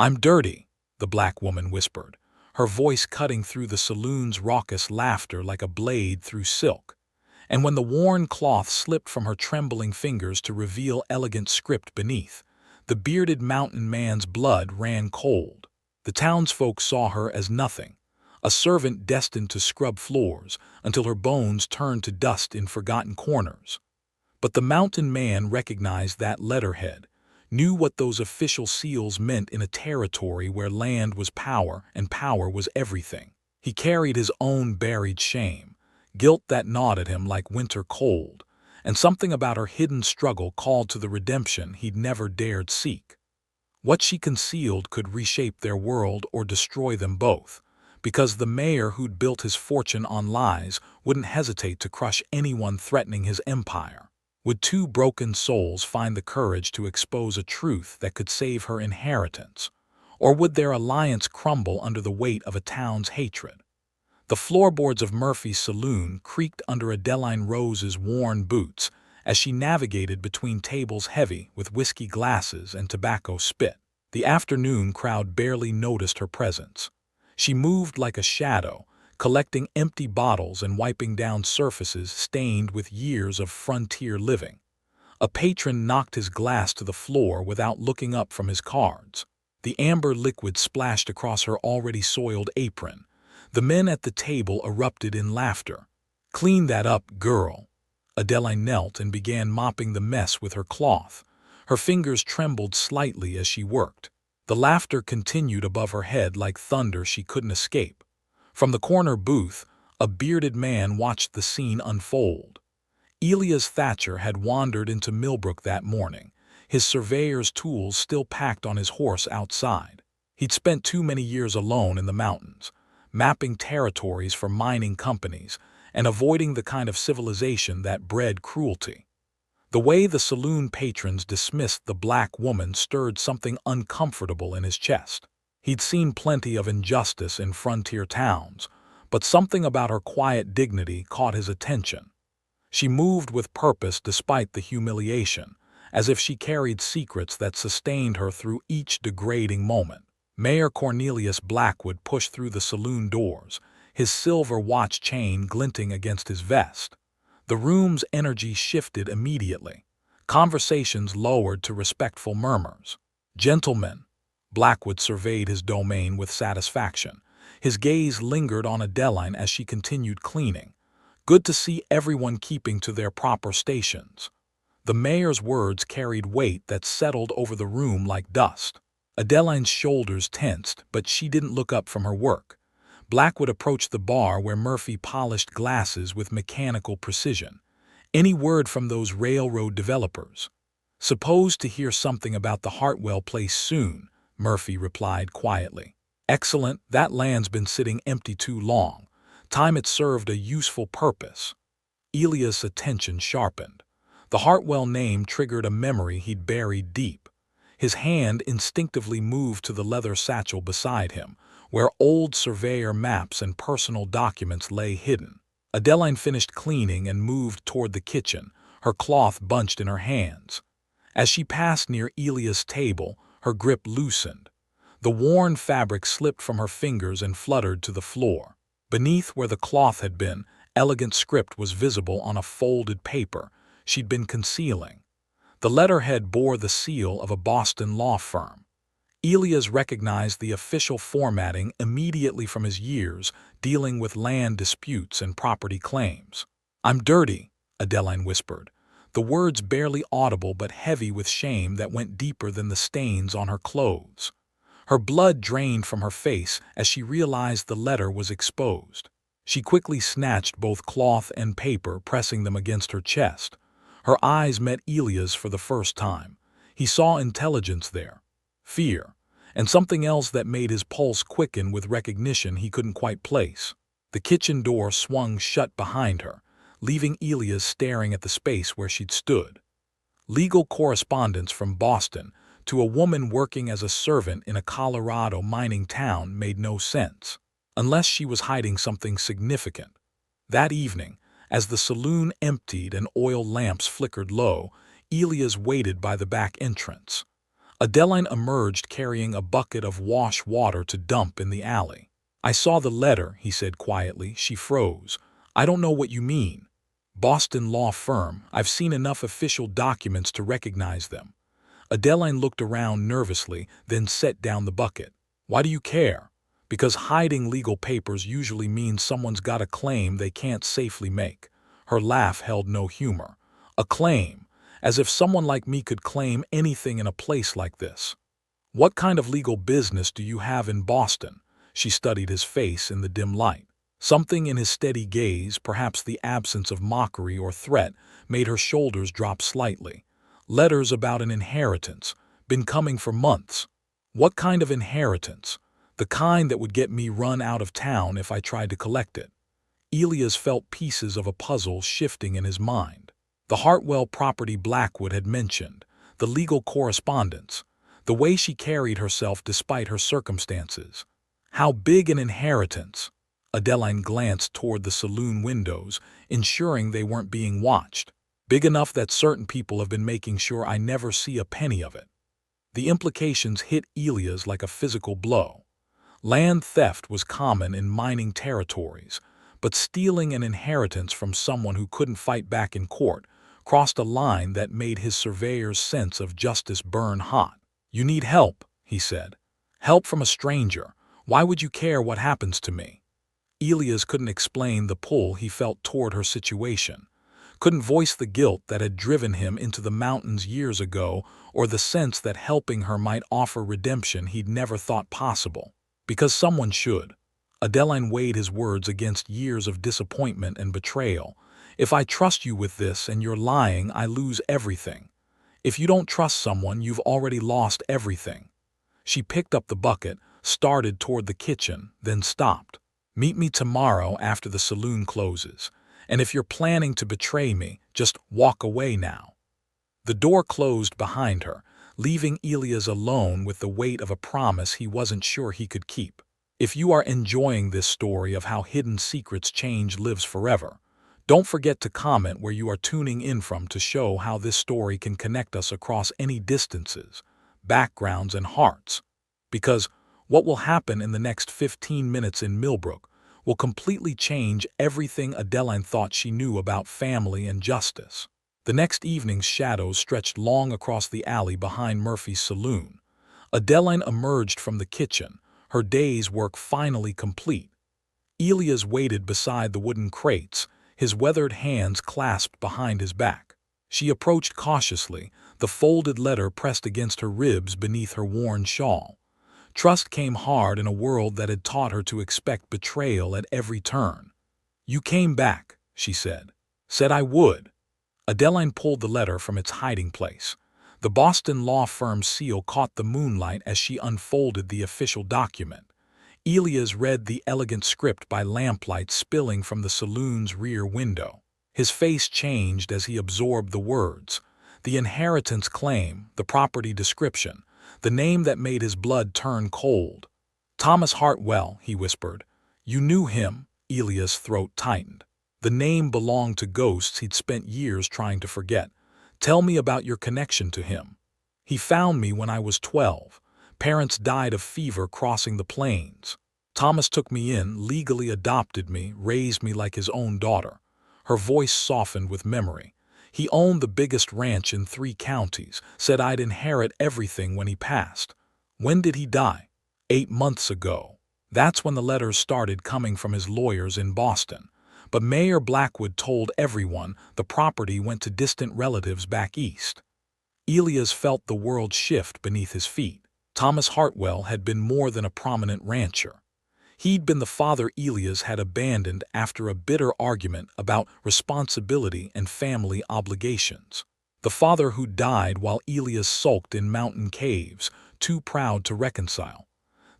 "I'm dirty," the black woman whispered, her voice cutting through the saloon's raucous laughter like a blade through silk. And when the worn cloth slipped from her trembling fingers to reveal elegant script beneath, the bearded mountain man's blood ran cold. The townsfolk saw her as nothing, a servant destined to scrub floors until her bones turned to dust in forgotten corners. But the mountain man recognized that letterhead, knew what those official seals meant in a territory where land was power and power was everything. He carried his own buried shame, guilt that gnawed at him like winter cold, and something about her hidden struggle called to the redemption he'd never dared seek. What she concealed could reshape their world or destroy them both, because the mayor who'd built his fortune on lies wouldn't hesitate to crush anyone threatening his empire. Would two broken souls find the courage to expose a truth that could save her inheritance? Or would their alliance crumble under the weight of a town's hatred? The floorboards of Murphy's saloon creaked under Adeline Rose's worn boots as she navigated between tables heavy with whiskey glasses and tobacco spit. The afternoon crowd barely noticed her presence. She moved like a shadow, collecting empty bottles and wiping down surfaces stained with years of frontier living. A patron knocked his glass to the floor without looking up from his cards. The amber liquid splashed across her already soiled apron. The men at the table erupted in laughter. "Clean that up, girl." Adeline knelt and began mopping the mess with her cloth. Her fingers trembled slightly as she worked. The laughter continued above her head like thunder she couldn't escape. From the corner booth, a bearded man watched the scene unfold. Elias Thatcher had wandered into Millbrook that morning, his surveyor's tools still packed on his horse outside. He'd spent too many years alone in the mountains, mapping territories for mining companies and avoiding the kind of civilization that bred cruelty. The way the saloon patrons dismissed the black woman stirred something uncomfortable in his chest. He'd seen plenty of injustice in frontier towns, but something about her quiet dignity caught his attention. She moved with purpose despite the humiliation, as if she carried secrets that sustained her through each degrading moment. Mayor Cornelius Blackwood pushed through the saloon doors, his silver watch chain glinting against his vest. The room's energy shifted immediately. Conversations lowered to respectful murmurs. "Gentlemen," Blackwood surveyed his domain with satisfaction. His gaze lingered on Adeline as she continued cleaning. "Good to see everyone keeping to their proper stations." The mayor's words carried weight that settled over the room like dust. Adeline's shoulders tensed, but she didn't look up from her work. Blackwood approached the bar where Murphy polished glasses with mechanical precision. "Any word from those railroad developers?" "Supposed to hear something about the Hartwell place soon," Murphy replied quietly. "Excellent, that land's been sitting empty too long. Time it served a useful purpose." Elias' attention sharpened. The Hartwell name triggered a memory he'd buried deep. His hand instinctively moved to the leather satchel beside him, where old surveyor maps and personal documents lay hidden. Adeline finished cleaning and moved toward the kitchen, her cloth bunched in her hands. As she passed near Elias' table, her grip loosened. The worn fabric slipped from her fingers and fluttered to the floor. Beneath where the cloth had been, elegant script was visible on a folded paper she'd been concealing. The letterhead bore the seal of a Boston law firm. Elias recognized the official formatting immediately from his years dealing with land disputes and property claims. "I'm dirty," Adeline whispered, the words barely audible but heavy with shame that went deeper than the stains on her clothes. Her blood drained from her face as she realized the letter was exposed. She quickly snatched both cloth and paper, pressing them against her chest. Her eyes met Elias for the first time. He saw intelligence there, fear, and something else that made his pulse quicken with recognition he couldn't quite place. The kitchen door swung shut behind her, leaving Elias staring at the space where she'd stood. Legal correspondence from Boston to a woman working as a servant in a Colorado mining town made no sense, unless she was hiding something significant. That evening, as the saloon emptied and oil lamps flickered low, Elias waited by the back entrance. Adeline emerged carrying a bucket of wash water to dump in the alley. "I saw the letter," he said quietly. She froze. "I don't know what you mean." "Boston law firm. I've seen enough official documents to recognize them." Adeline looked around nervously, then set down the bucket. "Why do you care?" "Because hiding legal papers usually means someone's got a claim they can't safely make." Her laugh held no humor. "A claim? As if someone like me could claim anything in a place like this." "What kind of legal business do you have in Boston?" She studied his face in the dim light. Something in his steady gaze, perhaps the absence of mockery or threat, made her shoulders drop slightly. "Letters about an inheritance. Been coming for months." "What kind of inheritance?" "The kind that would get me run out of town if I tried to collect it." Elias felt pieces of a puzzle shifting in his mind. The Hartwell property Blackwood had mentioned, the legal correspondence, the way she carried herself despite her circumstances. How big an inheritance? Adeline glanced toward the saloon windows, ensuring they weren't being watched. "Big enough that certain people have been making sure I never see a penny of it." The implications hit Elias like a physical blow. Land theft was common in mining territories, but stealing an inheritance from someone who couldn't fight back in court crossed a line that made his surveyor's sense of justice burn hot. "You need help," he said. "Help from a stranger. Why would you care what happens to me?" Elias couldn't explain the pull he felt toward her situation, couldn't voice the guilt that had driven him into the mountains years ago or the sense that helping her might offer redemption he'd never thought possible. Because someone should. Adeline weighed his words against years of disappointment and betrayal. "If I trust you with this and you're lying, I lose everything. If you don't trust someone, you've already lost everything." She picked up the bucket, started toward the kitchen, then stopped. "Meet me tomorrow after the saloon closes. And if you're planning to betray me, just walk away now." The door closed behind her, leaving Elias alone with the weight of a promise he wasn't sure he could keep. If you are enjoying this story of how hidden secrets change lives forever, don't forget to comment where you are tuning in from to show how this story can connect us across any distances, backgrounds, and hearts. Because what will happen in the next 15 minutes in Millbrook will completely change everything Adeline thought she knew about family and justice. The next evening's shadows stretched long across the alley behind Murphy's saloon. Adeline emerged from the kitchen, her day's work finally complete. Elias waited beside the wooden crates, his weathered hands clasped behind his back. She approached cautiously, the folded letter pressed against her ribs beneath her worn shawl. Trust came hard in a world that had taught her to expect betrayal at every turn. "You came back," she said. "Said I would." Adeline pulled the letter from its hiding place. The Boston law firm's seal caught the moonlight as she unfolded the official document. Elias read the elegant script by lamplight spilling from the saloon's rear window. His face changed as he absorbed the words. The inheritance claim, the property description, the name that made his blood turn cold. "Thomas Hartwell," he whispered. "You knew him?" Elias' throat tightened. The name belonged to ghosts he'd spent years trying to forget. "Tell me about your connection to him." "He found me when I was 12. Parents died of fever crossing the plains. Thomas took me in, legally adopted me, raised me like his own daughter." Her voice softened with memory. "He owned the biggest ranch in 3 counties, said I'd inherit everything when he passed." "When did he die?" 8 months ago. That's when the letters started coming from his lawyers in Boston. But Mayor Blackwood told everyone the property went to distant relatives back east. Elias felt the world shift beneath his feet. Thomas Hartwell had been more than a prominent rancher. He'd been the father Elias had abandoned after a bitter argument about responsibility and family obligations. The father who died while Elias sulked in mountain caves, too proud to reconcile.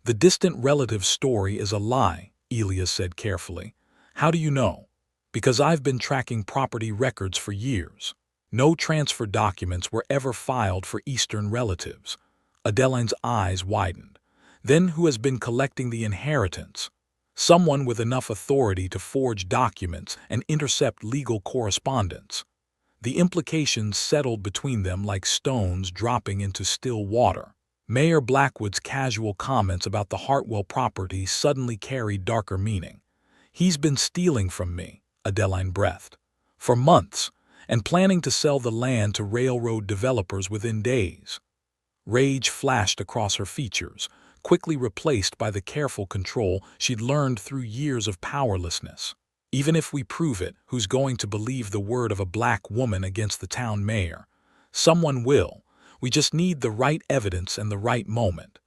"The distant relative story is a lie," Elias said carefully. "How do you know?" "Because I've been tracking property records for years. No transfer documents were ever filed for Eastern relatives." Adeline's eyes widened. "Then who has been collecting the inheritance?" "Someone with enough authority to forge documents and intercept legal correspondence." The implications settled between them like stones dropping into still water. Mayor Blackwood's casual comments about the Hartwell property suddenly carried darker meaning. "He's been stealing from me," Adeline breathed, "for months, and planning to sell the land to railroad developers within days." Rage flashed across her features, quickly replaced by the careful control she'd learned through years of powerlessness. "Even if we prove it, who's going to believe the word of a black woman against the town mayor? Someone will. We just need the right evidence and the right moment.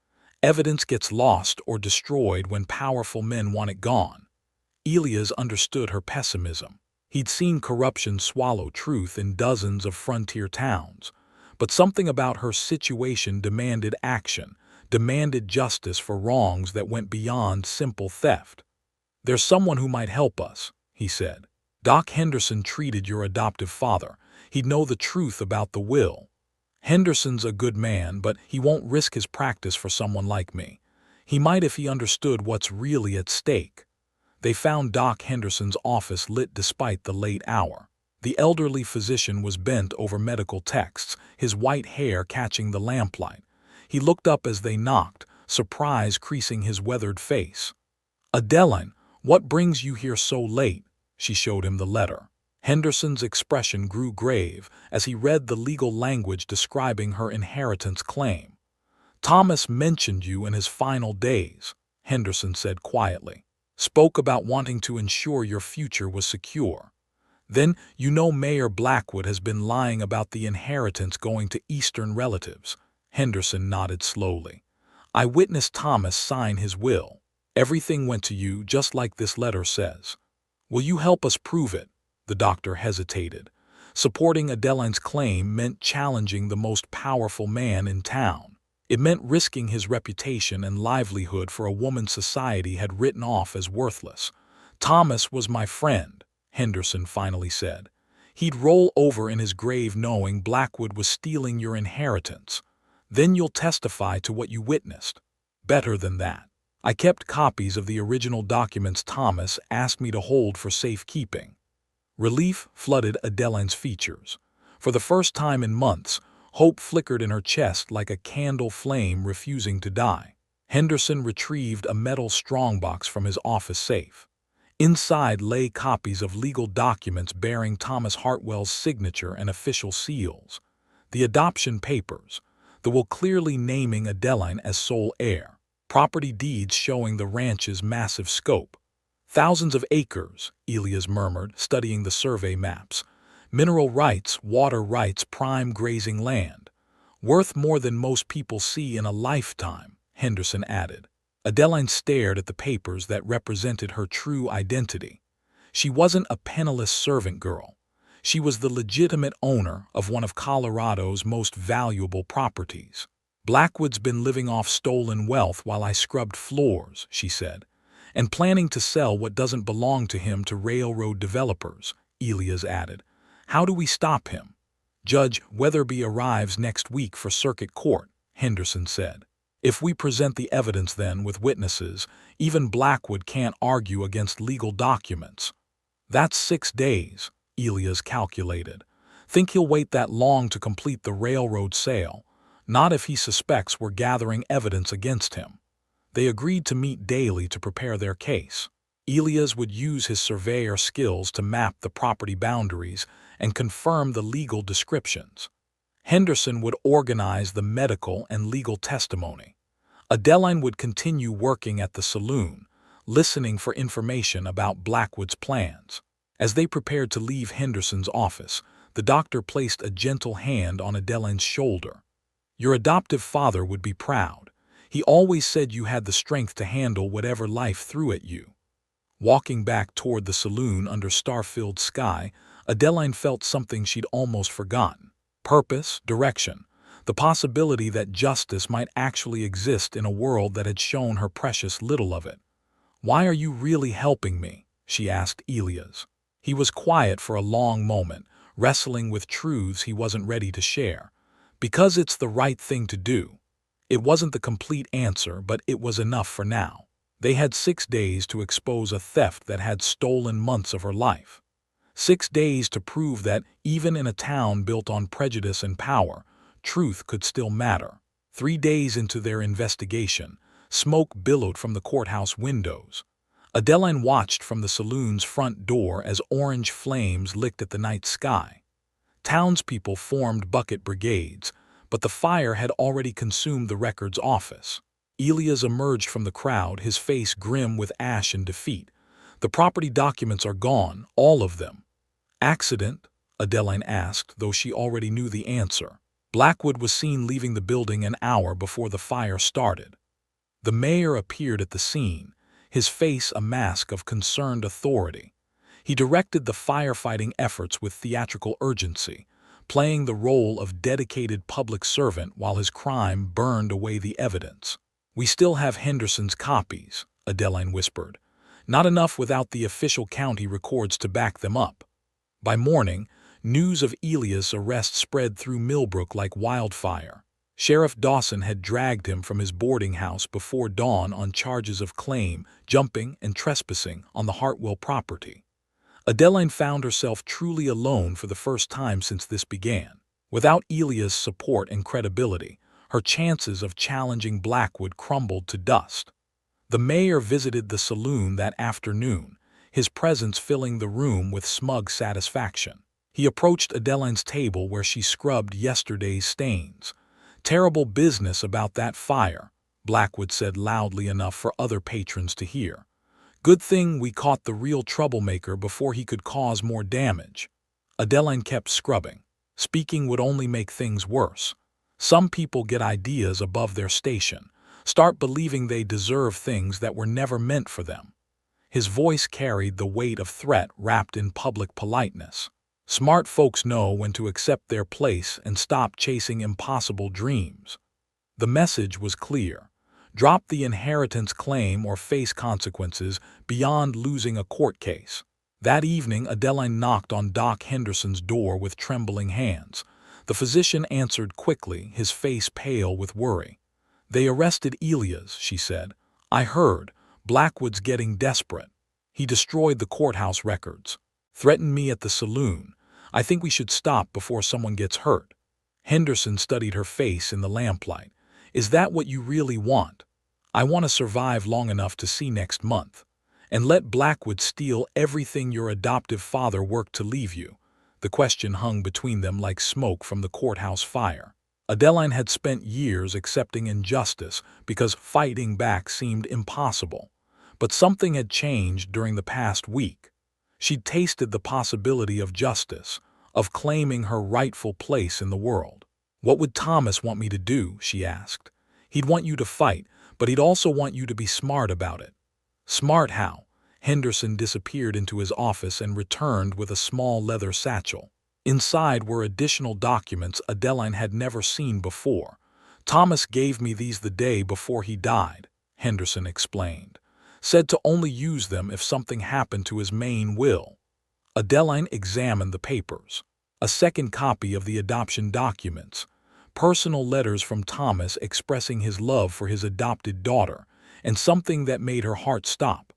Evidence gets lost or destroyed when powerful men want it gone." Elias understood her pessimism. He'd seen corruption swallow truth in dozens of frontier towns. But something about her situation demanded action, demanded justice for wrongs that went beyond simple theft. "There's someone who might help us," he said. "Doc Henderson treated your adoptive father. He'd know the truth about the will. Henderson's a good man, but he won't risk his practice for someone like me. He might if he understood what's really at stake." They found Doc Henderson's office lit despite the late hour. The elderly physician was bent over medical texts, his white hair catching the lamplight. He looked up as they knocked, surprise creasing his weathered face. "Adeline, what brings you here so late?" She showed him the letter. Henderson's expression grew grave as he read the legal language describing her inheritance claim. "Thomas mentioned you in his final days," Henderson said quietly. "Spoke about wanting to ensure your future was secure. Then, you know, Mayor Blackwood has been lying about the inheritance going to Eastern relatives." Henderson nodded slowly. "I witnessed Thomas sign his will. Everything went to you just like this letter says. Will you help us prove it?" The doctor hesitated. Supporting Adeline's claim meant challenging the most powerful man in town. It meant risking his reputation and livelihood for a woman society had written off as worthless. "Thomas was my friend," Henderson finally said. "He'd roll over in his grave knowing Blackwood was stealing your inheritance. Then you'll testify to what you witnessed." "Better than that. I kept copies of the original documents Thomas asked me to hold for safekeeping." Relief flooded Adeline's features. For the first time in months, hope flickered in her chest like a candle flame refusing to die. Henderson retrieved a metal strongbox from his office safe. Inside lay copies of legal documents bearing Thomas Hartwell's signature and official seals. The adoption papers, the will clearly naming Adeline as sole heir. Property deeds showing the ranch's massive scope. "Thousands of acres," Elias murmured, studying the survey maps. "Mineral rights, water rights, prime grazing land. Worth more than most people see in a lifetime," Henderson added. Adeline stared at the papers that represented her true identity. She wasn't a penniless servant girl. She was the legitimate owner of one of Colorado's most valuable properties. "Blackwood's been living off stolen wealth while I scrubbed floors," she said, "and planning to sell what doesn't belong to him to railroad developers," Elias added. "How do we stop him?" "Judge Weatherby arrives next week for circuit court," Henderson said. "If we present the evidence then with witnesses, even Blackwood can't argue against legal documents." "That's 6 days," Elias calculated. "Think he'll wait that long to complete the railroad sale? Not if he suspects we're gathering evidence against him." They agreed to meet daily to prepare their case. Elias would use his surveyor skills to map the property boundaries and confirm the legal descriptions. Henderson would organize the medical and legal testimony. Adeline would continue working at the saloon, listening for information about Blackwood's plans. As they prepared to leave Henderson's office, the doctor placed a gentle hand on Adeline's shoulder. "Your adoptive father would be proud. He always said you had the strength to handle whatever life threw at you." Walking back toward the saloon under star-filled sky, Adeline felt something she'd almost forgotten. Purpose, direction, the possibility that justice might actually exist in a world that had shown her precious little of it. "Why are you really helping me?" she asked Elias. He was quiet for a long moment, wrestling with truths he wasn't ready to share. "Because it's the right thing to do." It wasn't the complete answer, but it was enough for now. They had 6 days to expose a theft that had stolen months of her life. 6 days to prove that, even in a town built on prejudice and power, truth could still matter. 3 days into their investigation, smoke billowed from the courthouse windows. Adeline watched from the saloon's front door as orange flames licked at the night sky. Townspeople formed bucket brigades, but the fire had already consumed the records office. Elias emerged from the crowd, his face grim with ash and defeat. "The property documents are gone, all of them." "Accident?" Adeline asked, though she already knew the answer. Blackwood was seen leaving the building an hour before the fire started. The mayor appeared at the scene, his face a mask of concerned authority. He directed the firefighting efforts with theatrical urgency, playing the role of dedicated public servant while his crime burned away the evidence. "We still have Henderson's copies," Adeline whispered. "Not enough without the official county records to back them up." By morning, news of Elias' arrest spread through Millbrook like wildfire. Sheriff Dawson had dragged him from his boarding house before dawn on charges of claim, jumping, and trespassing on the Hartwell property. Adeline found herself truly alone for the first time since this began. Without Elias' support and credibility, her chances of challenging Blackwood crumbled to dust. The mayor visited the saloon that afternoon, his presence filling the room with smug satisfaction. He approached Adeline's table where she scrubbed yesterday's stains. "Terrible business about that fire," Blackwood said loudly enough for other patrons to hear. "Good thing we caught the real troublemaker before he could cause more damage." Adeline kept scrubbing. Speaking would only make things worse. Some people get ideas above their station, start believing they deserve things that were never meant for them. His voice carried the weight of threat wrapped in public politeness. "Smart folks know when to accept their place and stop chasing impossible dreams." The message was clear. Drop the inheritance claim or face consequences beyond losing a court case. That evening, Adeline knocked on Doc Henderson's door with trembling hands. The physician answered quickly, his face pale with worry. "They arrested Elias," she said. "I heard. Blackwood's getting desperate. He destroyed the courthouse records. Threatened me at the saloon. I think we should stop before someone gets hurt." Henderson studied her face in the lamplight. "Is that what you really want?" "I want to survive long enough to see next month. And let Blackwood steal everything your adoptive father worked to leave you." The question hung between them like smoke from the courthouse fire. Adeline had spent years accepting injustice because fighting back seemed impossible. But something had changed during the past week. She'd tasted the possibility of justice, of claiming her rightful place in the world. "What would Thomas want me to do?" she asked. "He'd want you to fight, but he'd also want you to be smart about it." "Smart how?" Henderson disappeared into his office and returned with a small leather satchel. Inside were additional documents Adeline had never seen before. "Thomas gave me these the day before he died," Henderson explained. "Said to only use them if something happened to his main will." Adeline examined the papers. A second copy of the adoption documents. Personal letters from Thomas expressing his love for his adopted daughter, and something that made her heart stop.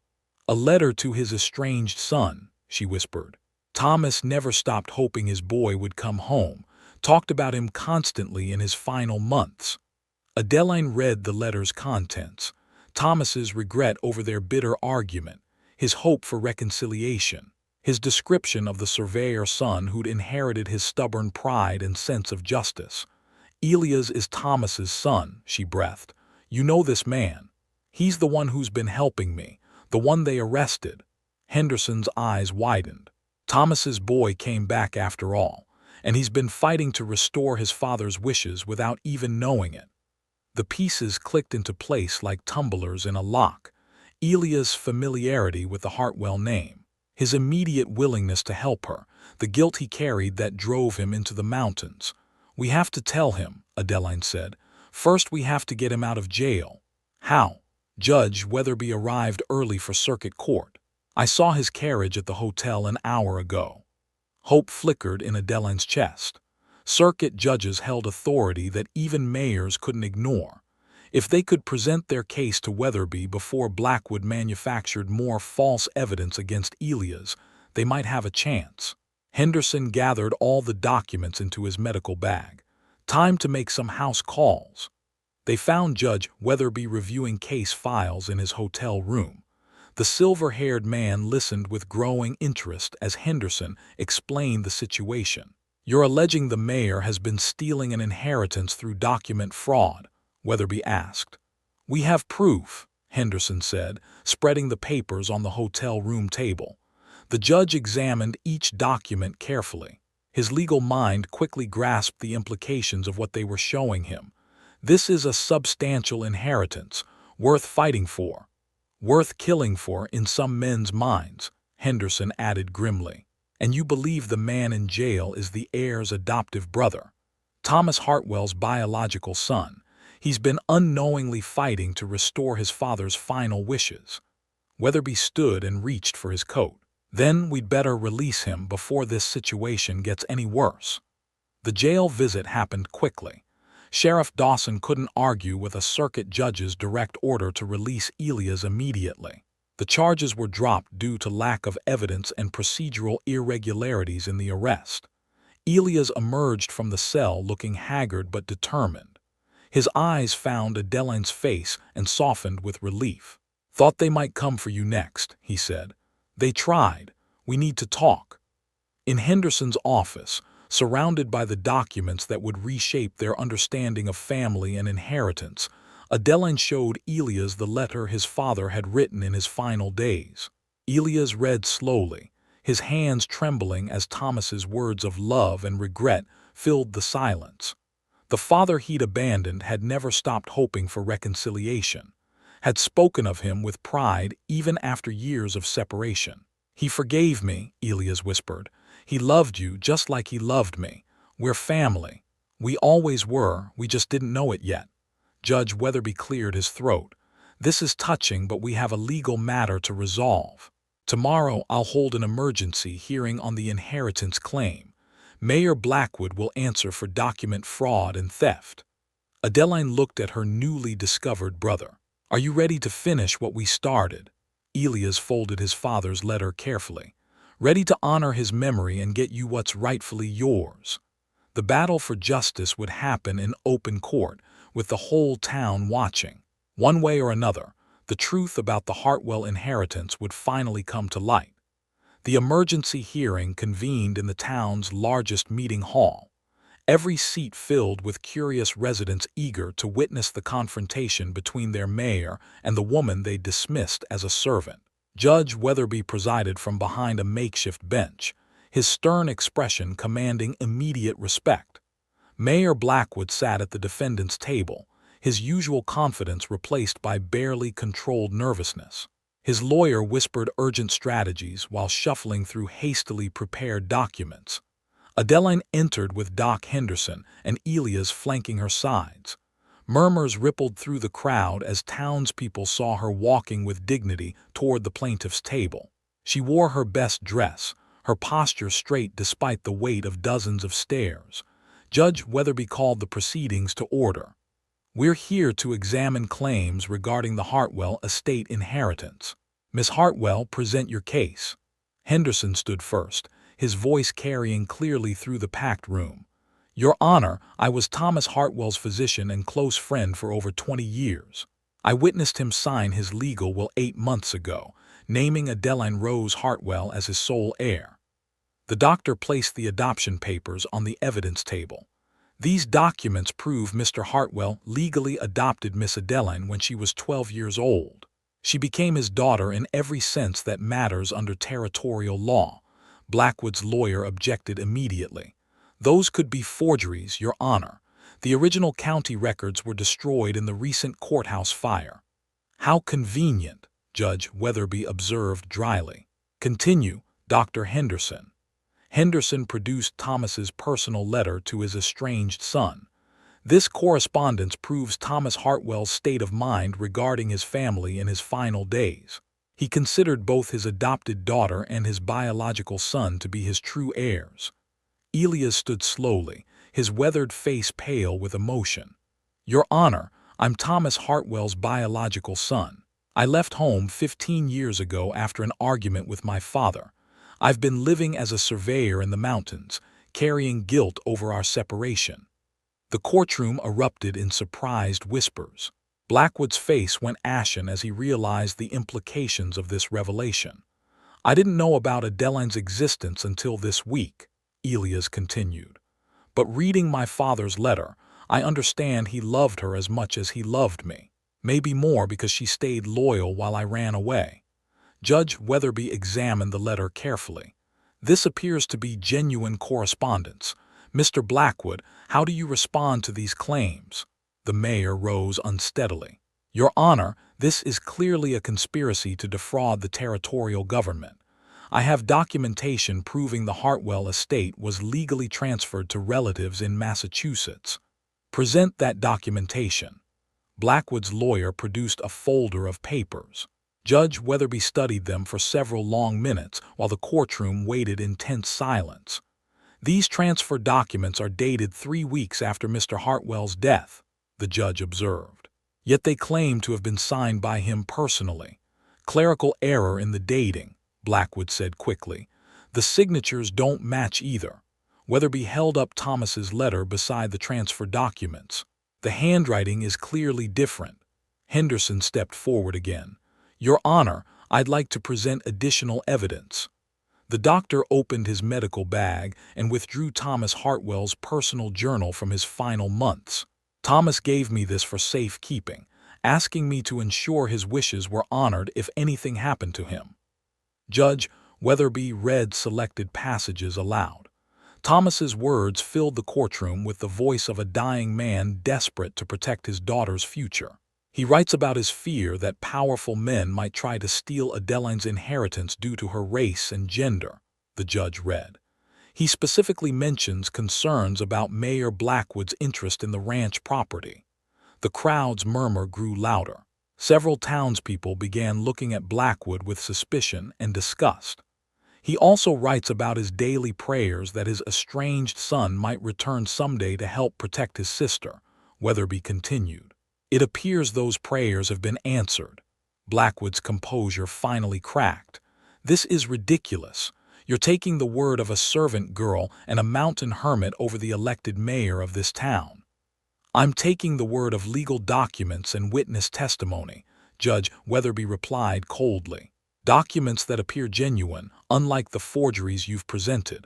"A letter to his estranged son," she whispered. "Thomas never stopped hoping his boy would come home, talked about him constantly in his final months." Adeline read the letter's contents. Thomas's regret over their bitter argument, his hope for reconciliation, his description of the surveyor's son who'd inherited his stubborn pride and sense of justice. "Elias is Thomas's son," she breathed. "You know this man. He's the one who's been helping me, the one they arrested." Henderson's eyes widened. "Thomas's boy came back after all, and he's been fighting to restore his father's wishes without even knowing it." The pieces clicked into place like tumblers in a lock. Elias' familiarity with the Hartwell name, his immediate willingness to help her, the guilt he carried that drove him into the mountains. "We have to tell him," Adeline said. "First we have to get him out of jail." "How?" Judge Weatherby arrived early for circuit court. "I saw his carriage at the hotel an hour ago." Hope flickered in Adeline's chest. Circuit judges held authority that even mayors couldn't ignore. If they could present their case to Weatherby before Blackwood manufactured more false evidence against Elias, they might have a chance. Henderson gathered all the documents into his medical bag. Time to make some house calls. They found Judge Weatherby reviewing case files in his hotel room. The silver-haired man listened with growing interest as Henderson explained the situation. "You're alleging the mayor has been stealing an inheritance through document fraud?" Weatherby asked. "We have proof," Henderson said, spreading the papers on the hotel room table. The judge examined each document carefully. His legal mind quickly grasped the implications of what they were showing him. This is a substantial inheritance, worth fighting for. Worth killing for in some men's minds, Henderson added grimly. "And you believe the man in jail is the heir's adoptive brother, Thomas Hartwell's biological son. He's been unknowingly fighting to restore his father's final wishes." Weatherby stood and reached for his coat. "Then we'd better release him before this situation gets any worse." The jail visit happened quickly. Sheriff Dawson couldn't argue with a circuit judge's direct order to release Elias immediately. The charges were dropped due to lack of evidence and procedural irregularities in the arrest. Elias emerged from the cell looking haggard but determined. His eyes found Adeline's face and softened with relief. "Thought they might come for you next," he said. "They tried. We need to talk." In Henderson's office, surrounded by the documents that would reshape their understanding of family and inheritance, Adeline showed Elias the letter his father had written in his final days. Elias read slowly, his hands trembling as Thomas's words of love and regret filled the silence. The father he'd abandoned had never stopped hoping for reconciliation, had spoken of him with pride even after years of separation. "He forgave me," Elias whispered. "He loved you just like he loved me. We're family. We always were, we just didn't know it yet." Judge Weatherby cleared his throat. "This is touching, but we have a legal matter to resolve. Tomorrow I'll hold an emergency hearing on the inheritance claim. Mayor Blackwood will answer for document fraud and theft." Adeline looked at her newly discovered brother. "Are you ready to finish what we started?" Elias folded his father's letter carefully. "Ready to honor his memory and get you what's rightfully yours." The battle for justice would happen in open court, with the whole town watching. One way or another, the truth about the Hartwell inheritance would finally come to light. The emergency hearing convened in the town's largest meeting hall, every seat filled with curious residents eager to witness the confrontation between their mayor and the woman they dismissed as a servant. Judge Weatherby presided from behind a makeshift bench, his stern expression commanding immediate respect. Mayor Blackwood sat at the defendant's table, his usual confidence replaced by barely controlled nervousness. His lawyer whispered urgent strategies while shuffling through hastily prepared documents. Adeline entered with Doc Henderson and Elias flanking her sides. Murmurs rippled through the crowd as townspeople saw her walking with dignity toward the plaintiff's table. She wore her best dress, her posture straight despite the weight of dozens of stares. Judge Weatherby called the proceedings to order. "We're here to examine claims regarding the Hartwell estate inheritance. Miss Hartwell, present your case." Henderson stood first, his voice carrying clearly through the packed room. "Your Honor, I was Thomas Hartwell's physician and close friend for over 20 years. I witnessed him sign his legal will 8 months ago, naming Adeline Rose Hartwell as his sole heir." The doctor placed the adoption papers on the evidence table. "These documents prove Mr. Hartwell legally adopted Miss Adeline when she was 12 years old. She became his daughter in every sense that matters under territorial law." Blackwood's lawyer objected immediately. "Those could be forgeries, Your Honor. The original county records were destroyed in the recent courthouse fire." "How convenient," Judge Weatherby observed dryly. "Continue, Dr. Henderson." Henderson produced Thomas's personal letter to his estranged son. This correspondence proves Thomas Hartwell's state of mind regarding his family in his final days. He considered both his adopted daughter and his biological son to be his true heirs. Elias stood slowly, his weathered face pale with emotion. "Your Honor, I'm Thomas Hartwell's biological son. I left home 15 years ago after an argument with my father. I've been living as a surveyor in the mountains, carrying guilt over our separation." The courtroom erupted in surprised whispers. Blackwood's face went ashen as he realized the implications of this revelation. "I didn't know about Adeline's existence until this week," Elias continued. "But reading my father's letter, I understand he loved her as much as he loved me. Maybe more because she stayed loyal while I ran away." Judge Weatherby examined the letter carefully. "This appears to be genuine correspondence. Mr. Blackwood, how do you respond to these claims?" The mayor rose unsteadily. "Your Honor, this is clearly a conspiracy to defraud the territorial government. I have documentation proving the Hartwell estate was legally transferred to relatives in Massachusetts." "Present that documentation." Blackwood's lawyer produced a folder of papers. Judge Weatherby studied them for several long minutes while the courtroom waited in tense silence. "These transfer documents are dated 3 weeks after Mr. Hartwell's death," the judge observed. "Yet they claim to have been signed by him personally." "Clerical error in the dating," Blackwood said quickly. "The signatures don't match either." Weatherby held up Thomas's letter beside the transfer documents. "The handwriting is clearly different." Henderson stepped forward again. "Your Honor, I'd like to present additional evidence." The doctor opened his medical bag and withdrew Thomas Hartwell's personal journal from his final months. "Thomas gave me this for safekeeping, asking me to ensure his wishes were honored if anything happened to him." Judge Weatherby read selected passages aloud. Thomas's words filled the courtroom with the voice of a dying man desperate to protect his daughter's future. He writes about his fear that powerful men might try to steal Adeline's inheritance due to her race and gender, the judge read. He specifically mentions concerns about Mayor Blackwood's interest in the ranch property. The crowd's murmur grew louder. Several townspeople began looking at Blackwood with suspicion and disgust. He also writes about his daily prayers that his estranged son might return someday to help protect his sister, Weatherby continued. "It appears those prayers have been answered." Blackwood's composure finally cracked. "This is ridiculous. You're taking the word of a servant girl and a mountain hermit over the elected mayor of this town." "I'm taking the word of legal documents and witness testimony," Judge Weatherby replied coldly. "Documents that appear genuine, unlike the forgeries you've presented."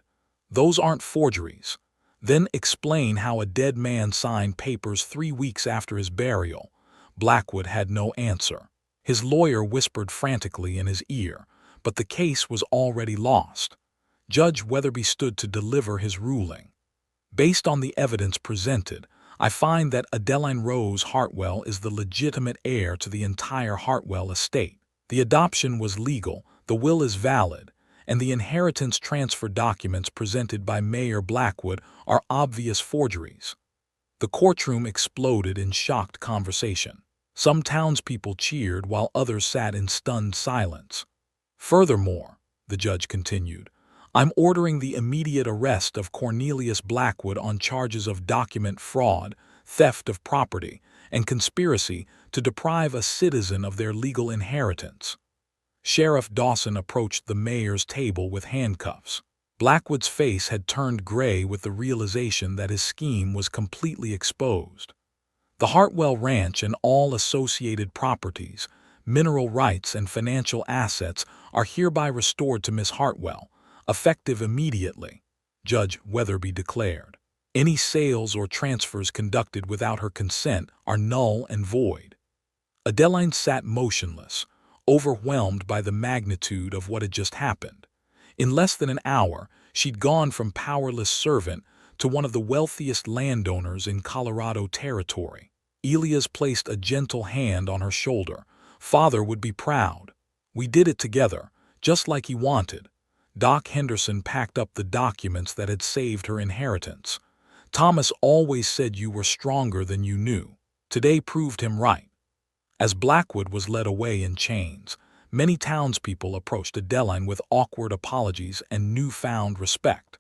"Those aren't forgeries." "Then explain how a dead man signed papers 3 weeks after his burial." Blackwood had no answer. His lawyer whispered frantically in his ear, but the case was already lost. Judge Weatherby stood to deliver his ruling. "Based on the evidence presented, I find that Adeline Rose Hartwell is the legitimate heir to the entire Hartwell estate. The adoption was legal, the will is valid, and the inheritance transfer documents presented by Mayor Blackwood are obvious forgeries." The courtroom exploded in shocked conversation. Some townspeople cheered while others sat in stunned silence. "Furthermore," the judge continued, "I'm ordering the immediate arrest of Cornelius Blackwood on charges of document fraud, theft of property, and conspiracy to deprive a citizen of their legal inheritance." Sheriff Dawson approached the mayor's table with handcuffs. Blackwood's face had turned gray with the realization that his scheme was completely exposed. "The Hartwell Ranch and all associated properties, mineral rights, and financial assets are hereby restored to Miss Hartwell, effective immediately," Judge Weatherby declared. "Any sales or transfers conducted without her consent are null and void." Adeline sat motionless, overwhelmed by the magnitude of what had just happened. In less than an hour, she'd gone from powerless servant to one of the wealthiest landowners in Colorado Territory. Elias placed a gentle hand on her shoulder. "Father would be proud. We did it together, just like he wanted." Doc Henderson packed up the documents that had saved her inheritance. "Thomas always said you were stronger than you knew. Today proved him right." As Blackwood was led away in chains, many townspeople approached Adeline with awkward apologies and newfound respect.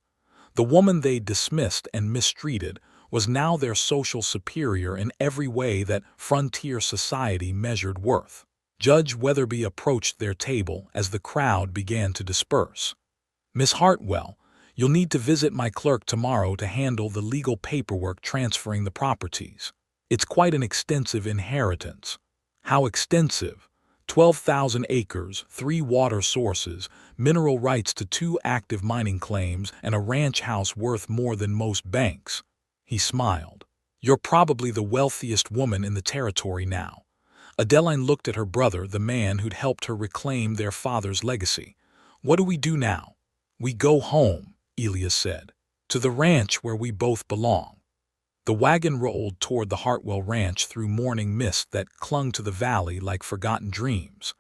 The woman they dismissed and mistreated was now their social superior in every way that frontier society measured worth. Judge Weatherby approached their table as the crowd began to disperse. Miss Hartwell, you'll need to visit my clerk tomorrow to handle the legal paperwork transferring the properties. It's quite an extensive inheritance. How extensive? 12,000 acres, 3 water sources, mineral rights to 2 active mining claims, and a ranch house worth more than most banks. He smiled. You're probably the wealthiest woman in the territory now. Adeline looked at her brother, the man who'd helped her reclaim their father's legacy. What do we do now? We go home, Elias said, to the ranch where we both belong. The wagon rolled toward the Hartwell ranch through morning mist that clung to the valley like forgotten dreams.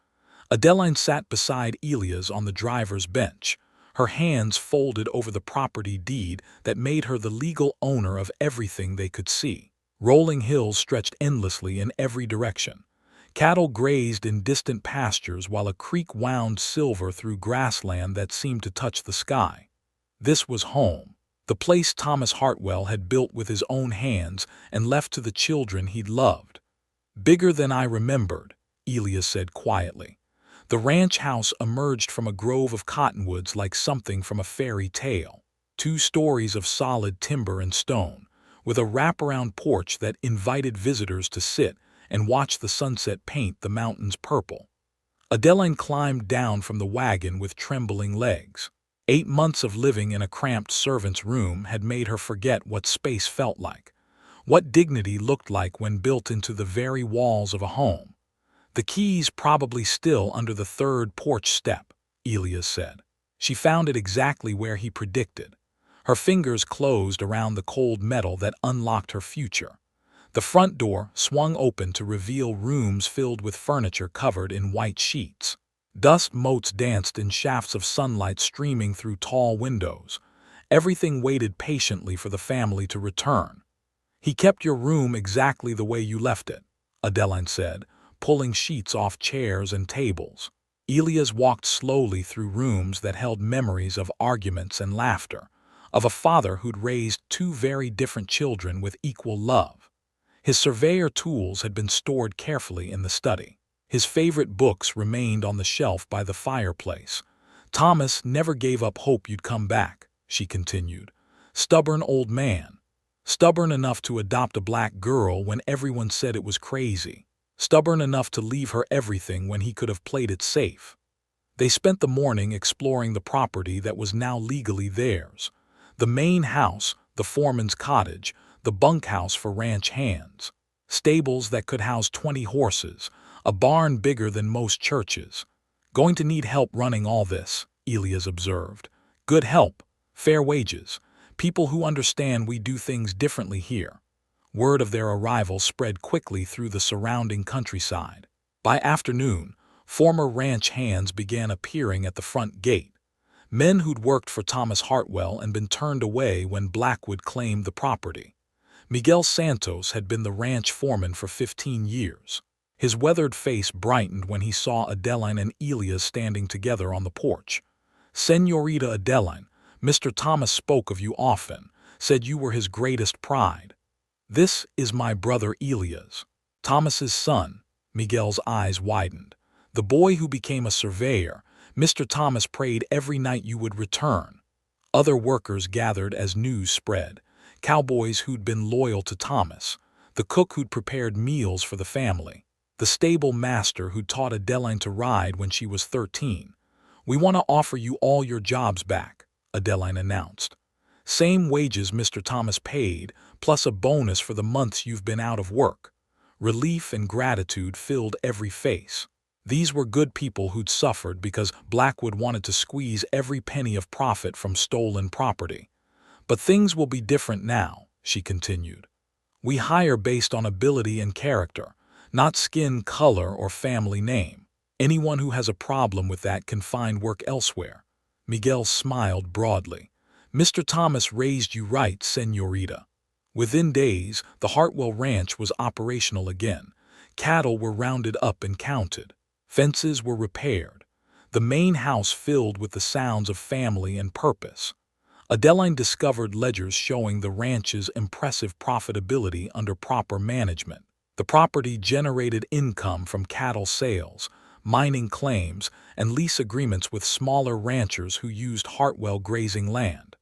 Adeline sat beside Elias on the driver's bench, her hands folded over the property deed that made her the legal owner of everything they could see. Rolling hills stretched endlessly in every direction. Cattle grazed in distant pastures while a creek wound silver through grassland that seemed to touch the sky. This was home, the place Thomas Hartwell had built with his own hands and left to the children he'd loved. Bigger than I remembered, Elias said quietly. The ranch house emerged from a grove of cottonwoods like something from a fairy tale. 2 stories of solid timber and stone, with a wraparound porch that invited visitors to sit and watch the sunset paint the mountains purple. Adeline climbed down from the wagon with trembling legs. 8 months of living in a cramped servant's room had made her forget what space felt like, what dignity looked like when built into the very walls of a home. The keys probably still under the 3rd porch step, Elias said. She found it exactly where he predicted. Her fingers closed around the cold metal that unlocked her future. The front door swung open to reveal rooms filled with furniture covered in white sheets. Dust motes danced in shafts of sunlight streaming through tall windows. Everything waited patiently for the family to return. He kept your room exactly the way you left it, Adeline said, pulling sheets off chairs and tables. Elias walked slowly through rooms that held memories of arguments and laughter, of a father who'd raised 2 very different children with equal love. His surveyor tools had been stored carefully in the study. His favorite books remained on the shelf by the fireplace. Thomas never gave up hope you'd come back, she continued. Stubborn old man. Stubborn enough to adopt a black girl when everyone said it was crazy. Stubborn enough to leave her everything when he could have played it safe. They spent the morning exploring the property that was now legally theirs. The main house, the foreman's cottage, the bunkhouse for ranch hands, stables that could house 20 horses, a barn bigger than most churches. Going to need help running all this, Elias observed. Good help, fair wages, people who understand we do things differently here. Word of their arrival spread quickly through the surrounding countryside. By afternoon, former ranch hands began appearing at the front gate. Men who'd worked for Thomas Hartwell and been turned away when Blackwood claimed the property. Miguel Santos had been the ranch foreman for 15 years. His weathered face brightened when he saw Adeline and Elias standing together on the porch. Señorita Adeline, Mr. Thomas spoke of you often, said you were his greatest pride. This is my brother Elias, Thomas's son. Miguel's eyes widened. The boy who became a surveyor. Mr. Thomas prayed every night you would return. Other workers gathered as news spread. Cowboys who'd been loyal to Thomas, the cook who'd prepared meals for the family, the stable master who'd taught Adeline to ride when she was 13. We want to offer you all your jobs back, Adeline announced. Same wages Mr. Thomas paid, plus a bonus for the months you've been out of work. Relief and gratitude filled every face. These were good people who'd suffered because Blackwood wanted to squeeze every penny of profit from stolen property. But things will be different now, she continued. We hire based on ability and character, not skin color or family name. Anyone who has a problem with that can find work elsewhere. Miguel smiled broadly. Mr. Thomas raised you right, señorita. Within days, the Hartwell Ranch was operational again. Cattle were rounded up and counted. Fences were repaired. The main house filled with the sounds of family and purpose. Adeline discovered ledgers showing the ranch's impressive profitability under proper management. The property generated income from cattle sales, mining claims, and lease agreements with smaller ranchers who used Hartwell grazing land.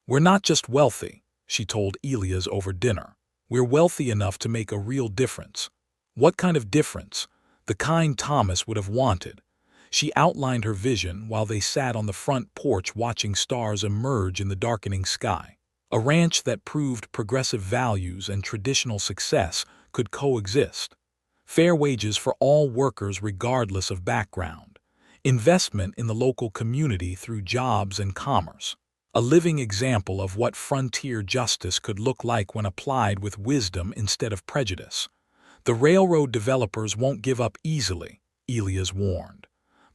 "We're not just wealthy," she told Elias over dinner. "We're wealthy enough to make a real difference." What kind of difference? The kind Thomas would have wanted. She outlined her vision while they sat on the front porch watching stars emerge in the darkening sky. A ranch that proved progressive values and traditional success could coexist. Fair wages for all workers regardless of background. Investment in the local community through jobs and commerce. A living example of what frontier justice could look like when applied with wisdom instead of prejudice. "The railroad developers won't give up easily," Elias warned.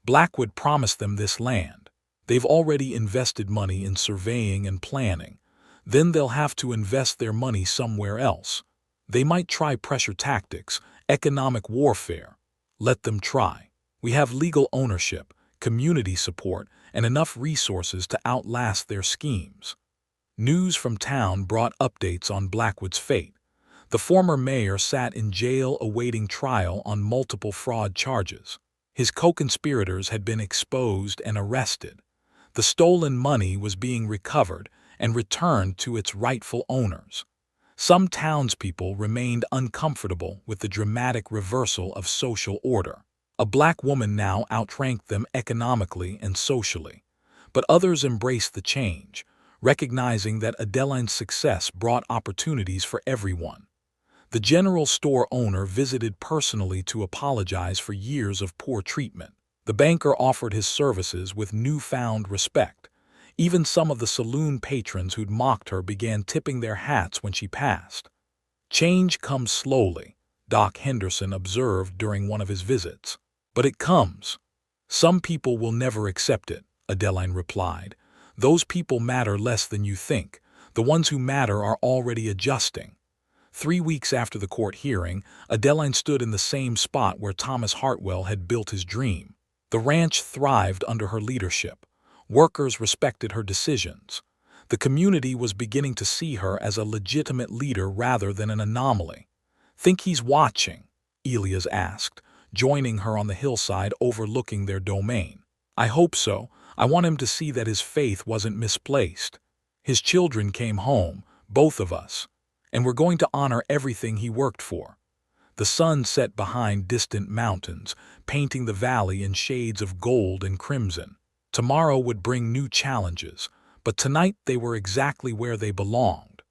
"Blackwood promised them this land. They've already invested money in surveying and planning. Then they'll have to invest their money somewhere else. They might try pressure tactics, economic warfare. Let them try. We have legal ownership, community support, and enough resources to outlast their schemes." News from town brought updates on Blackwood's fate. The former mayor sat in jail awaiting trial on multiple fraud charges. His co-conspirators had been exposed and arrested. The stolen money was being recovered and returned to its rightful owners. Some townspeople remained uncomfortable with the dramatic reversal of social order. A black woman now outranked them economically and socially. But others embraced the change, recognizing that Adeline's success brought opportunities for everyone. The general store owner visited personally to apologize for years of poor treatment. The banker offered his services with newfound respect. Even some of the saloon patrons who'd mocked her began tipping their hats when she passed. "Change comes slowly," Doc Henderson observed during one of his visits. "But it comes." "Some people will never accept it," Adeline replied. "Those people matter less than you think. The ones who matter are already adjusting." 3 weeks after the court hearing, Adeline stood in the same spot where Thomas Hartwell had built his dream. The ranch thrived under her leadership. Workers respected her decisions. The community was beginning to see her as a legitimate leader rather than an anomaly. "Think he's watching?" Elias asked, joining her on the hillside overlooking their domain. "I hope so. I want him to see that his faith wasn't misplaced. His children came home, both of us. And we're going to honor everything he worked for." The sun set behind distant mountains, painting the valley in shades of gold and crimson. Tomorrow would bring new challenges, but tonight they were exactly where they belonged.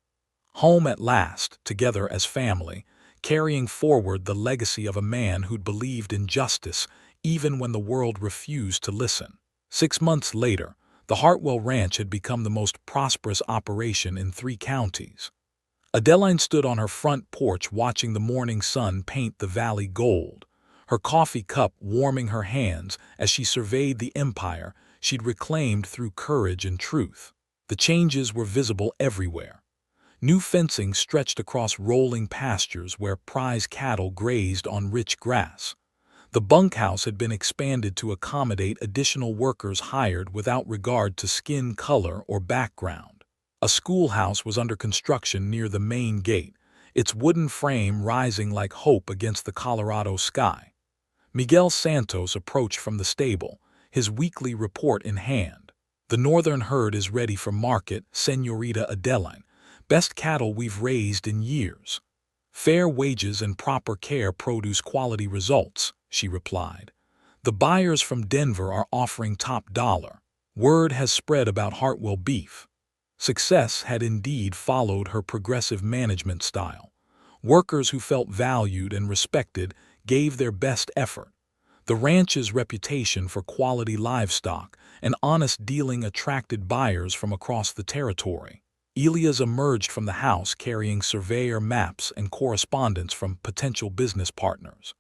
Home at last, together as family, carrying forward the legacy of a man who'd believed in justice even when the world refused to listen. 6 months later, the Hartwell Ranch had become the most prosperous operation in 3 counties. Adeline stood on her front porch watching the morning sun paint the valley gold, her coffee cup warming her hands as she surveyed the empire she'd reclaimed through courage and truth. The changes were visible everywhere. New fencing stretched across rolling pastures where prize cattle grazed on rich grass. The bunkhouse had been expanded to accommodate additional workers hired without regard to skin color or background. A schoolhouse was under construction near the main gate, its wooden frame rising like hope against the Colorado sky. Miguel Santos approached from the stable, his weekly report in hand. "The northern herd is ready for market, Señorita Adeline. Best cattle we've raised in years. Fair wages and proper care produce quality results," she replied. "The buyers from Denver are offering top dollar. Word has spread about Hartwell beef." Success had indeed followed her progressive management style. Workers who felt valued and respected gave their best effort. The ranch's reputation for quality livestock and honest dealing attracted buyers from across the territory. Elias emerged from the house carrying surveyor maps and correspondence from potential business partners.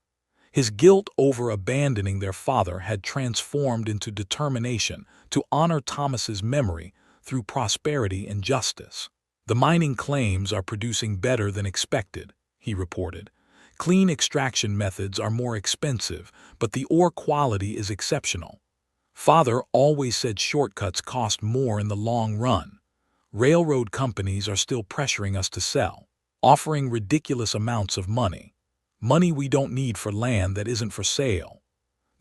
His guilt over abandoning their father had transformed into determination to honor Thomas's memory through prosperity and justice. "The mining claims are producing better than expected," he reported. "Clean extraction methods are more expensive, but the ore quality is exceptional. Father always said shortcuts cost more in the long run. Railroad companies are still pressuring us to sell, offering ridiculous amounts of money. Money we don't need for land that isn't for sale.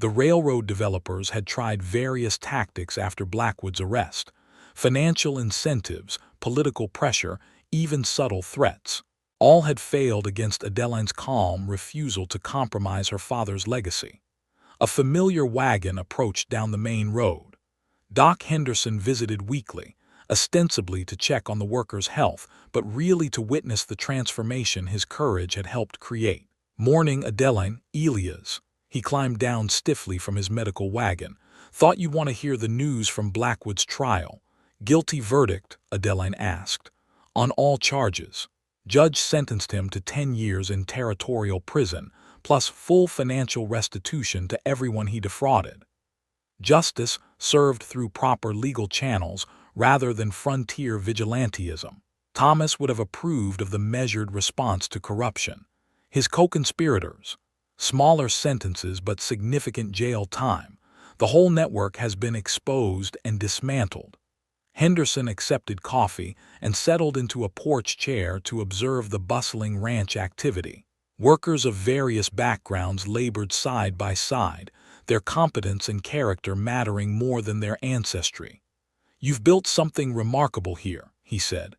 The railroad developers had tried various tactics after Blackwood's arrest: financial incentives, political pressure, even subtle threats. All had failed against Adeline's calm refusal to compromise her father's legacy. A familiar wagon approached down the main road. Doc Henderson visited weekly, ostensibly to check on the workers' health, but really to witness the transformation his courage had helped create. "Morning, Adeline, Elias." He climbed down stiffly from his medical wagon. "Thought you'd want to hear the news from Blackwood's trial." "Guilty verdict?" Adeline asked. "On all charges. Judge sentenced him to 10 years in territorial prison, plus full financial restitution to everyone he defrauded. Justice served through proper legal channels rather than frontier vigilantism." Thomas would have approved of the measured response to corruption. His co-conspirators: smaller sentences but significant jail time. The whole network has been exposed and dismantled. Henderson accepted coffee and settled into a porch chair to observe the bustling ranch activity. Workers of various backgrounds labored side by side, their competence and character mattering more than their ancestry. "You've built something remarkable here," he said.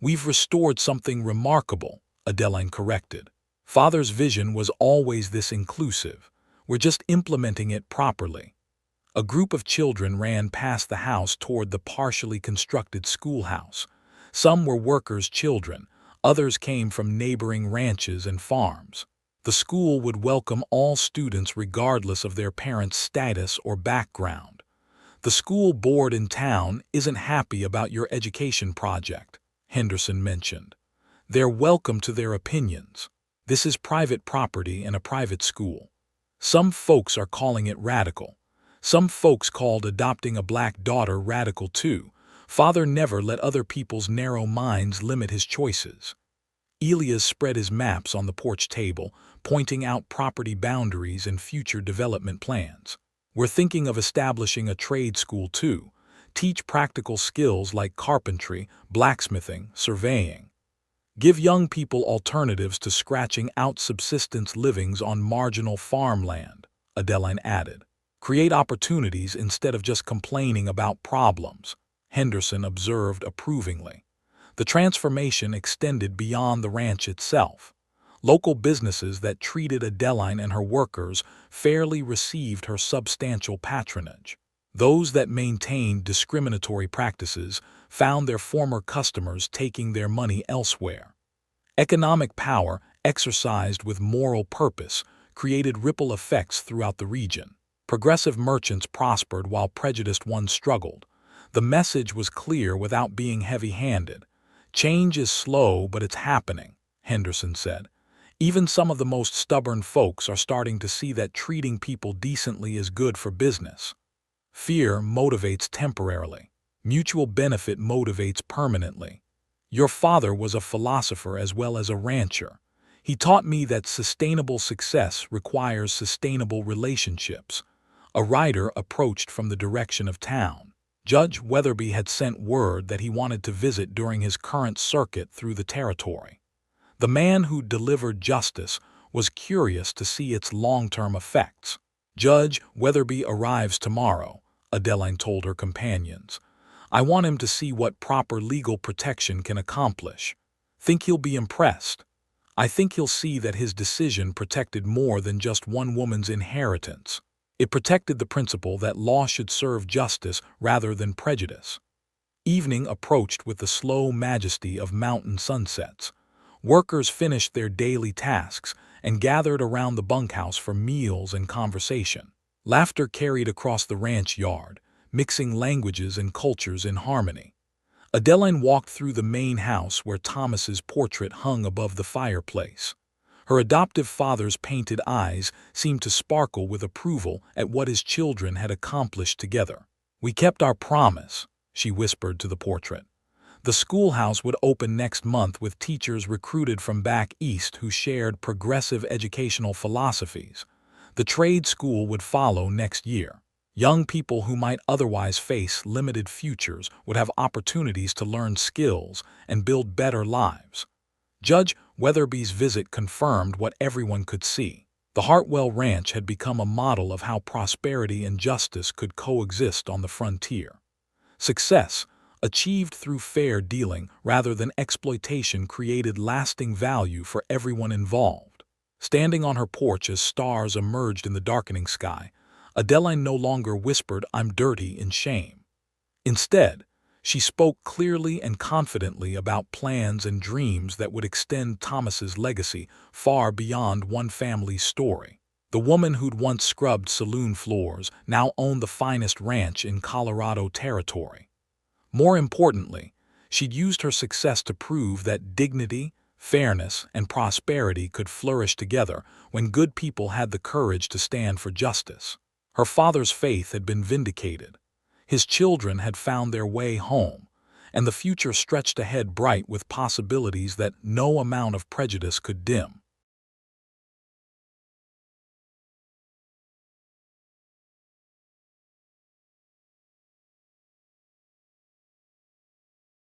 "We've restored something remarkable," Adeline corrected. "Father's vision was always this inclusive. We're just implementing it properly." A group of children ran past the house toward the partially constructed schoolhouse. Some were workers' children, others came from neighboring ranches and farms. The school would welcome all students regardless of their parents' status or background. "The school board in town isn't happy about your education project," Henderson mentioned. "They're welcome to their opinions. This is private property and a private school. Some folks are calling it radical. Some folks called adopting a black daughter radical too. Father never let other people's narrow minds limit his choices." Elias spread his maps on the porch table, pointing out property boundaries and future development plans. "We're thinking of establishing a trade school too. Teach practical skills like carpentry, blacksmithing, surveying. Give young people alternatives to scratching out subsistence livings on marginal farmland," Adeline added. "Create opportunities instead of just complaining about problems," Henderson observed approvingly. The transformation extended beyond the ranch itself. Local businesses that treated Adeline and her workers fairly received her substantial patronage. Those that maintained discriminatory practices found their former customers taking their money elsewhere. Economic power, exercised with moral purpose, created ripple effects throughout the region. Progressive merchants prospered while prejudiced ones struggled. The message was clear without being heavy-handed. "Change is slow, but it's happening," Henderson said. "Even some of the most stubborn folks are starting to see that treating people decently is good for business. Fear motivates temporarily. Mutual benefit motivates permanently. Your father was a philosopher as well as a rancher. He taught me that sustainable success requires sustainable relationships." A rider approached from the direction of town. Judge Weatherby had sent word that he wanted to visit during his current circuit through the territory. The man who delivered justice was curious to see its long-term effects. "Judge Weatherby arrives tomorrow," Adeline told her companions. "I want him to see what proper legal protection can accomplish. Think he'll be impressed. I think he'll see that his decision protected more than just one woman's inheritance. It protected the principle that law should serve justice rather than prejudice." Evening approached with the slow majesty of mountain sunsets. Workers finished their daily tasks and gathered around the bunkhouse for meals and conversation. Laughter carried across the ranch yard, mixing languages and cultures in harmony. Adeline walked through the main house where Thomas's portrait hung above the fireplace. Her adoptive father's painted eyes seemed to sparkle with approval at what his children had accomplished together. "We kept our promise," she whispered to the portrait. The schoolhouse would open next month with teachers recruited from back east who shared progressive educational philosophies. The trade school would follow next year. Young people who might otherwise face limited futures would have opportunities to learn skills and build better lives. Judge Weatherby's visit confirmed what everyone could see. The Hartwell Ranch had become a model of how prosperity and justice could coexist on the frontier. Success, achieved through fair dealing rather than exploitation, created lasting value for everyone involved. Standing on her porch as stars emerged in the darkening sky, Adeline no longer whispered, "I'm dirty," in shame. Instead, she spoke clearly and confidently about plans and dreams that would extend Thomas's legacy far beyond one family's story. The woman who'd once scrubbed saloon floors now owned the finest ranch in Colorado Territory. More importantly, she'd used her success to prove that dignity, fairness, and prosperity could flourish together when good people had the courage to stand for justice. Her father's faith had been vindicated. His children had found their way home, and the future stretched ahead bright with possibilities that no amount of prejudice could dim.